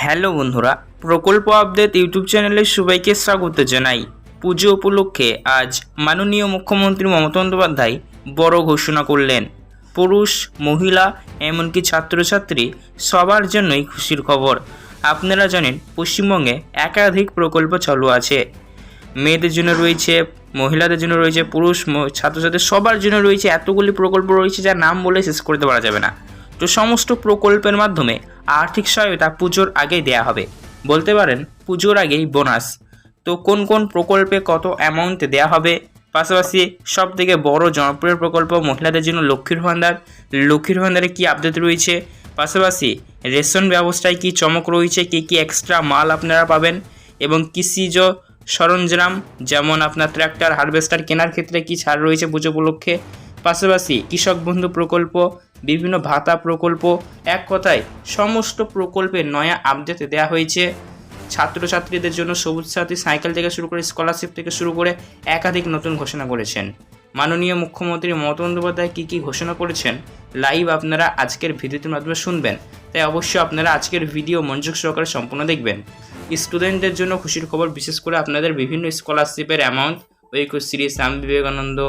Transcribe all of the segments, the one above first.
Hello বন্ধুরা, প্রকল্প update YouTube চ্যানেলে সবাইকে স্বাগত জানাই। পুজো উপলক্ষে আজ মাননীয় মুখ্যমন্ত্রী মমতা বন্দ্যোপাধ্যায় বড় ঘোষণা করলেন। পুরুষ, মহিলা, এমনকি ছাত্রছাত্রী সবার জন্যই খুশির খবর। আপনারা জানেন পশ্চিমবঙ্গে একাধিক প্রকল্প চালু আছে। মেয়েদের জন্য রয়েছে, মহিলাদের জন্য রয়েছে, পুরুষ ছাত্রছাত্রী সবার জন্য রয়েছে। এতগুলি প্রকল্প রয়েছে যার নাম বলে শেষ করতে পারা যাবে না। তো সমস্ত প্রকল্পের মাধ্যমে আর্থিক সহায়তা পুজোর আগেই দেয়া হবে, বলতে পারেন পুজোর আগেই বোনাস। তো কোন কোন প্রকল্পে কত অ্যামাউন্টে দেওয়া হবে, পাশাপাশি সব থেকে বড় জনপ্রিয় প্রকল্প মহিলাদের জন্য লক্ষ্মীর ভাণ্ডারে কী আপডেট রয়েছে, পাশাপাশি রেশন ব্যবস্থায় কী চমক রয়েছে, কী কী এক্সট্রা মাল আপনারা পাবেন, এবং কৃষিজ সরঞ্জাম যেমন আপনার ট্র্যাক্টর, হারভেস্টার কেনার ক্ষেত্রে কী ছাড় রয়েছে পুজো উপলক্ষে, পাশাপাশি কৃষক বন্ধু প্রকল্প, বিভিন্ন ভাতা প্রকল্প, এক কথায় সমস্ত প্রকল্পের নয়া আপডেট দেওয়া হয়েছে। ছাত্রছাত্রীদের জন্য সবুজ সাথী সাইকেল থেকে শুরু করে স্কলারশিপ থেকে শুরু করে একাধিক নতুন ঘোষণা করেছেন মাননীয় মুখ্যমন্ত্রী মমতা বন্দ্যোপাধ্যায়। কী কী ঘোষণা করেছেন লাইভ আপনারা আজকের ভিডিওটির মাধ্যমে শুনবেন, তাই অবশ্যই আপনারা আজকের ভিডিও মনোযোগ সহকারে সম্পূর্ণ দেখবেন। স্টুডেন্টদের জন্য খুশির খবর, বিশেষ করে আপনাদের বিভিন্ন স্কলারশিপের অ্যামাউন্ট, ঐক্যশ্রী, স্বামী বিবেকানন্দ,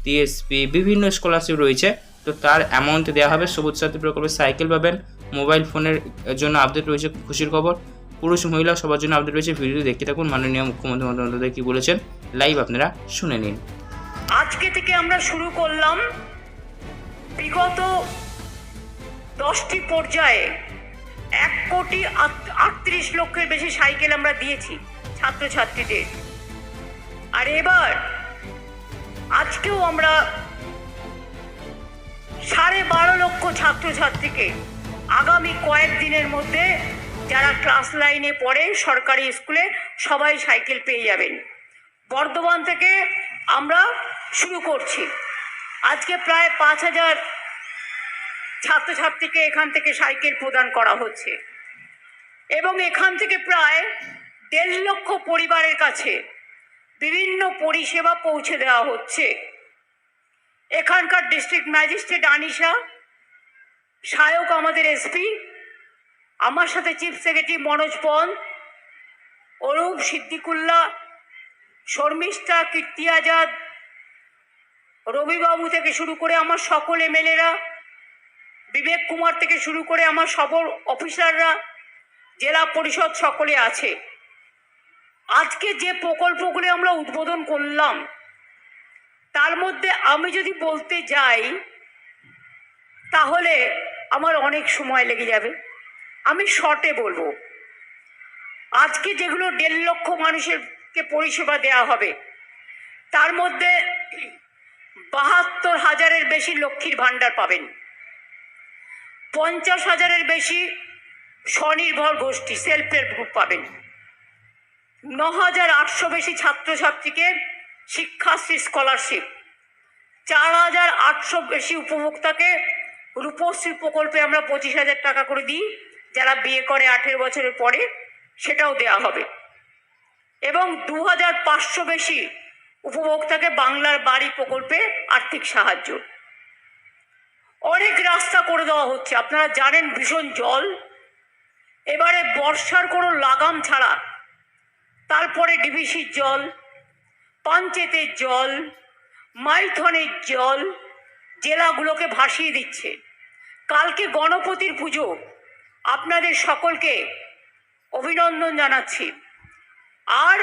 টিএসপি, বিভিন্ন স্কলারশিপ রয়েছে, তো তার অ্যামাউন্ট দেওয়া হবে। সবুজ সাথী প্রকল্পে সাইকেল পাবেন, মোবাইল ফোনের জন্য আপডেট রয়েছে খুশির খবর, পুরুষ মহিলা সবার জন্য আপডেট রয়েছে। ভিডিও দেখতে থাকুন, মাননীয় মুখ্যমন্ত্রী মমতা বন্দ্যোপাধ্যায় কী বলেছেন লাইভ আপনারা শুনে নিন। আজকে থেকে আমরা শুরু করলাম বিগত 10টি পর্যায়ে 1,38,00,000 বেশি সাইকেল আমরা দিয়েছি ছাত্রছাত্রীদের। আর এবার আজকেও আমরা 12.5 লক্ষ ছাত্রছাত্রীকে আগামী কয়েকদিনের মধ্যে যারা ক্লাস লাইনে পড়ে সরকারি স্কুলে সবাই সাইকেল পেয়ে যাবেন। বর্ধমান থেকে আমরা শুরু করছি। আজকে প্রায় 5,000 ছাত্রছাত্রীকে এখান থেকে সাইকেল প্রদান করা হচ্ছে এবং এখান থেকে প্রায় 1.5 লক্ষ পরিবারের কাছে বিভিন্ন পরিষেবা পৌঁছে দেওয়া হচ্ছে। এখানকার ডিস্ট্রিক্ট ম্যাজিস্ট্রেট আনিশা, সহায়ক আমাদের এসপি, আমার সাথে চিফ সেক্রেটারি মনোজ পন্ত, অরূপ সিদ্দিকুল্লাহ, শর্মিষ্ঠা, কীর্তি আজাদ, রবিবাবু থেকে শুরু করে আমার সকল এমএলএরা, বিবেক কুমার থেকে শুরু করে আমার সকল অফিসাররা, জেলা পরিষদ সকলে আছে। আজকে যে প্রকল্পগুলি আমরা উদ্বোধন করলাম তার মধ্যে আমি যদি বলতে যাই তাহলে আমার অনেক সময় লেগে যাবে। আমি শর্টে বলবো। আজকে যেগুলো 1.5 লক্ষ মানুষকে পরিষেবা দেওয়া হবে তার মধ্যে 72,000-এর বেশি লক্ষ্মীর ভাণ্ডার পাবেন, 50,000-এর বেশি স্বনির্ভর গোষ্ঠী সেলফ হেল্প গ্রুপ পাবেন, 9,800 বেশি ছাত্রছাত্রীকে শিক্ষাশ্রী স্কলারশিপ, 4,800 বেশি উপভোক্তাকে রূপশ্রী প্রকল্পে আমরা 25,000 টাকা করে দিই, যারা বিয়ে করে 18 বছরের পরে সেটাও দেওয়া হবে, এবং 2,500 বেশি উপভোক্তাকে বাংলার বাড়ি প্রকল্পে আর্থিক সাহায্য। অনেক রাস্তা করে দেওয়া হচ্ছে। আপনারা জানেন ভীষণ জল, এবারে বর্ষার কোনো লাগাম ছাড়া তারপরে ডিভিসির জল, পঞ্চায়েতের জল, মাইথনের জল জেলাগুলোকে ভাসিয়ে দিচ্ছে। কালকে গণপতির পুজো, আপনাদের সকলকে অভিনন্দন জানাচ্ছি। আর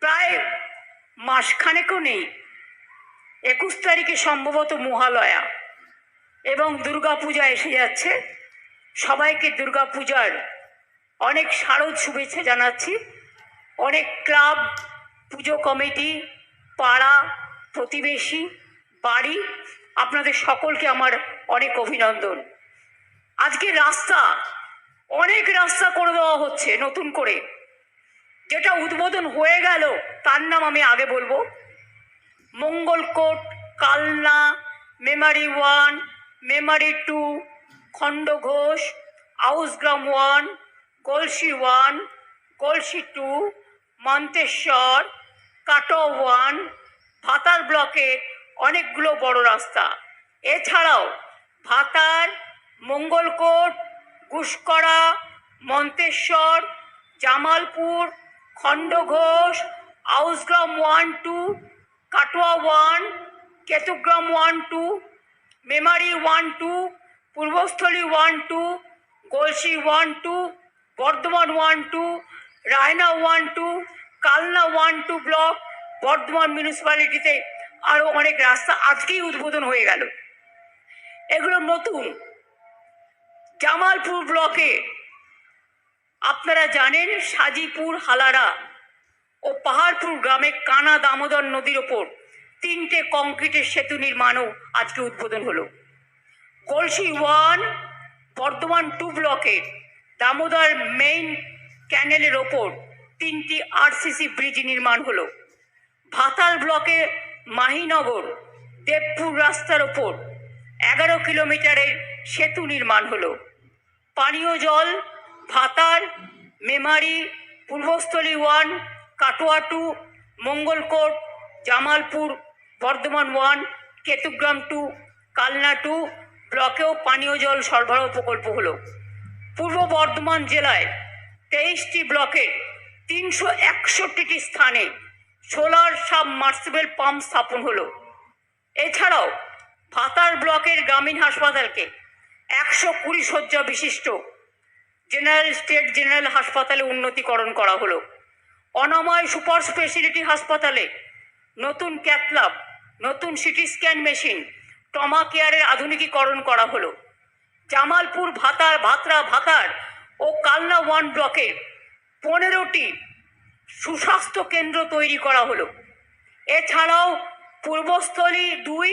প্রায় মাসখানেকও নেই, 21 তারিখে সম্ভবত মহালয়া এবং দুর্গাপূজা এসে যাচ্ছে। সবাইকে দুর্গাপূজার অনেক শারদ শুভেচ্ছা জানাচ্ছি। অনেক ক্লাব, পুজো কমিটি, পাড়া, প্রতিবেশী, বাড়ি, আপনাদের সকলকে আমার অনেক অভিনন্দন। আজকে অনেক রাস্তা করে দেওয়া হচ্ছে নতুন করে। যেটা উদ্বোধন হয়ে গেল তার নাম আমি আগে বলবো। মঙ্গলকোট, কালনা, মেমারি 1, মেমারি 2, খণ্ডঘোষ, আউসগ্রাম 1, গলসি 1, গলসি 2, মন্তেশ্বর, কাটোয়া 1, ভাতার ব্লকে অনেকগুলো বড় রাস্তা। এছাড়াও ভাতার, মঙ্গলকোট, গুসকরা, মন্তেশ্বর, জামালপুর, খণ্ডঘোষ, আউসগ্রাম 1-2, কাটোয়া 1, কেতুগ্রাম 1-2, মেমারি 1-2, পূর্বস্থলী 1-2, গলসি 1-2, বর্ধমান 1-2, রায়না 1-2, কালনা 1-2 ব্লক, বর্ধমান মিউনিসিপ্যালিটিতে আরও অনেক রাস্তা আজকেই উদ্বোধন হয়ে গেল। এগুলো নতুন। জামালপুর ব্লকে আপনারা জানেন সাজিপুর, হালারা ও পাহাড়পুর গ্রামে কানা দামোদর নদীর ওপর 3টে কংক্রিটের সেতু নির্মাণও আজকে উদ্বোধন হলো। গলসি 1, বর্ধমান 2 ব্লকে দামোদর মেইন ক্যানেলের ওপর 3টি আরসিসি ব্রিজ নির্মাণ হলো। ভাতাল ব্লকে মাহিনগর দেবপুর রাস্তার ওপর 11 কিলোমিটারের সেতু নির্মাণ হলো। পানীয় জল ভাতার, মেমারি, পূর্বস্থলী 1, কাটোয়া 2, মঙ্গলকোট, জামালপুর, বর্ধমান 1, কেতুগ্রাম 2, কালনা 2 ব্লকেও পানীয় জল সরবরাহ প্রকল্প হলো। পূর্ব বর্ধমান জেলায় 23টি ব্লকের 361টি স্থানে সোলার সাবমার্সিবল পাম্প স্থাপন হলো। এছাড়াও ভাতার ব্লকের গ্রামীণ হাসপাতালকে 120 শয্যা বিশিষ্ট স্টেট জেনারেল হাসপাতালে উন্নতিকরণ করা হলো। অনাময় সুপার স্পেশালিটি হাসপাতালে নতুন ক্যাথল্যাব, নতুন সিটি স্ক্যান মেশিন, ট্রমা কেয়ারের আধুনিকীকরণ করা হলো। জামালপুর, ভাতার ও কালনা 1 ব্লকে 15টি সুস্বাস্থ্য কেন্দ্র তৈরি করা হলো। এছাড়াও Purbasthali 2,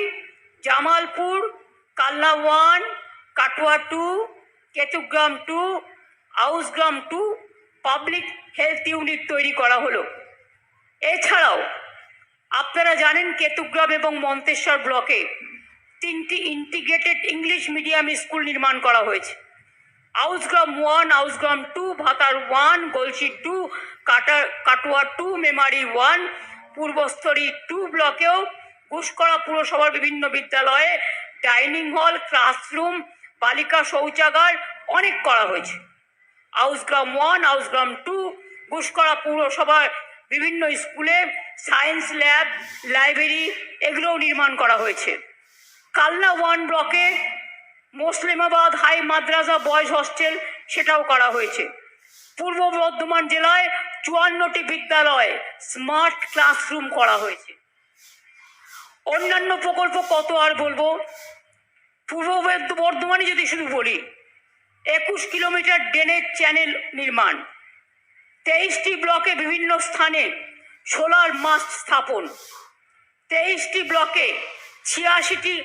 Jamalpur, Kalna 1, Katwa 2, Ketugram 2, Ausgram 2 public health unit তৈরি করা হলো। এছাড়াও আপনারা জানেন কেতুগ্রাম এবং মন্তেশ্বর ব্লকে 3টি ইন্টিগ্রেটেড ইংলিশ মিডিয়াম স্কুল নির্মাণ করা হয়েছে। আউসগ্রাম 1, আউসগ্রাম 2, ভাতার 1, গলসি 2, কাটোয়া 2, মেমারি 1, পূর্বস্থলী 2 ব্লকেও ঘুষকরা পুরসভার বিভিন্ন বিদ্যালয়ে ডাইনিং হল, ক্লাসরুম, বালিকা শৌচাগার অনেক করা হয়েছে। আউসগ্রাম 1, আউসগ্রাম 2 ঘুষকরা পুরসভার বিভিন্ন স্কুলে সায়েন্স ল্যাব, লাইব্রেরি এগুলোও নির্মাণ করা হয়েছে। কালনা 1 ব্লকে মুসলিমাবাদ হাই মাদ্রাসা বয়েজ হস্টেল সেটাও করা হয়েছে। পূর্ব বর্ধমান জেলায় 54টি বিদ্যালয়ে স্মার্ট ক্লাসরুম করা হয়েছে। অন্যান্য প্রকল্প কত আর বলবো। পূর্ব বর্ধমানে যদি শুধু বলি 21 কিলোমিটার ড্রেনেজ চ্যানেল নির্মাণ, 23টি ব্লকে বিভিন্ন স্থানে সোলার মাস্ট স্থাপন, 23টি ব্লকে 86টি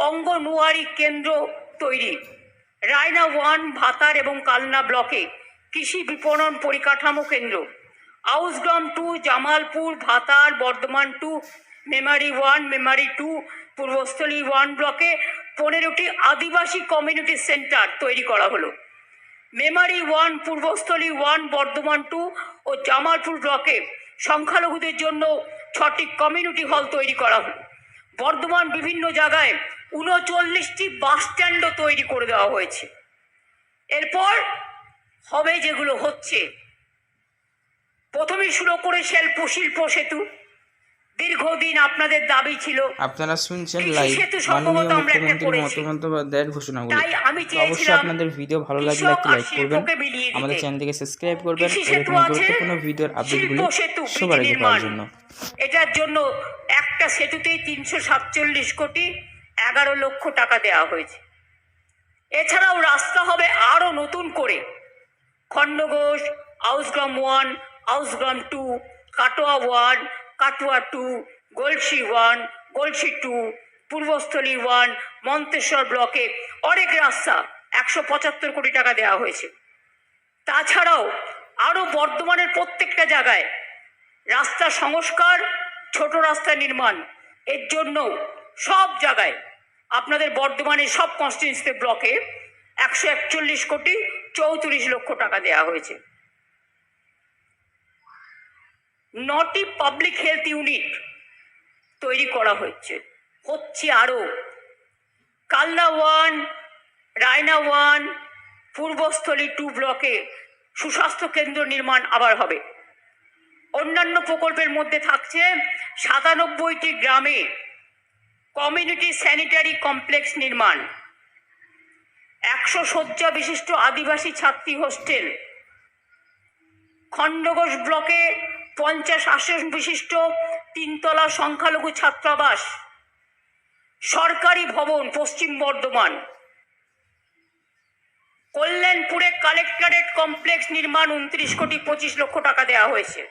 অঙ্গনওয়াড়ি কেন্দ্র তৈরি, রায়না 1, ভাতার এবং কালনা ব্লকে কৃষি বিপণন পরিকাঠামো কেন্দ্র, আউসগ্রাম 2, জামালপুর, ভাতার, বর্ধমান 2, মেমারি 1, মেমারি 2, পূর্বস্থলী 1 ব্লকে 15টি আদিবাসী কমিউনিটি সেন্টার তৈরি করা হলো। মেমারি 1, পূর্বস্থলী 1, বর্ধমান 2 ও জামালপুর ব্লকে সংখ্যালঘুদের জন্য 6টি কমিউনিটি হল তৈরি করা হলো। বর্ধমান বিভিন্ন জায়গায় 39টি বাস স্ট্যান্ডও তৈরি করে দেওয়া হয়েছে। এরপর হবে যেগুলো হচ্ছে, প্রথমে শুরু করে শিল্প সেতু, দীর্ঘদিন আপনাদের দাবি ছিল। আপনারা শুনছেন কৃষি লাইভ সেতু মাননীয় সম্ভবত আমরা একটা মুখ্যমন্ত্রী করেছি। মমতা বন্দ্যোপাধ্যায়ের ঘোষণাগুলো। তাই আমি তো অবশ্যই চেয়েছিলাম আপনাদের ভিডিও ভালো লাগলে কৃষক একটা আর লাইক করবেন, শিল্পকে মিলিয়ে দিতে। আমাদের চ্যানেলটিকে সাবস্ক্রাইব করবেন কৃষি সেতু এরকম আছে, গুরুত্বপূর্ণ ভিডিওর আপডেটগুলি শিল্প সেতু সবার আগে নির্মাণ। পাওয়ার জন্য। এটার জন্য একটা সেতুতেই 347 কোটি 11 লক্ষ টাকা দেওয়া হয়েছে। এছাড়াও রাস্তা হবে আরও নতুন করে। খণ্ডঘোষ, আউসগ্রাম 1, আউসগ্রাম 2, কাটোয়া 1, কাটোয়া 2, গলসি 1, গলসি 2, পূর্বস্থলী 1, মন্তেশ্বর ব্লকে অনেক রাস্তা 175 কোটি টাকা দেওয়া হয়েছে। তাছাড়াও আরও বর্ধমানের প্রত্যেকটা জায়গায় রাস্তা সংস্কার, ছোট রাস্তা নির্মাণ, এর জন্য সব জায়গায় আপনাদের বর্ধমানের সব কনস্টিটিউয়েন্সি ব্লকে 141 কোটি 34 লক্ষ টাকা দেওয়া হয়েছে। 9টি পাবলিক হেলথ ইউনিট তৈরি করা হচ্ছে আরও। কালনা 1, রায়না 1, পূর্বস্থলী 2 ব্লকে সুস্বাস্থ্য কেন্দ্র নির্মাণ আবার হবে। অন্যান্য প্রকল্পের মধ্যে থাকছে 97টি গ্রামে কমিউনিটি স্যানিটারি কমপ্লেক্স নির্মাণ, 100 শয্যা বিশিষ্ট আদিবাসী ছাত্রী হোস্টেল, খণ্ডঘোষ ব্লকে 50 আসন বিশিষ্ট 3তলা সংখ্যালঘু ছাত্রাবাস, সরকারি ভবন পশ্চিম বর্ধমান, কল্যাণপুরে কালেক্টরেট কমপ্লেক্স নির্মাণ 29 কোটি 25 লক্ষ টাকা দেওয়া হয়েছে।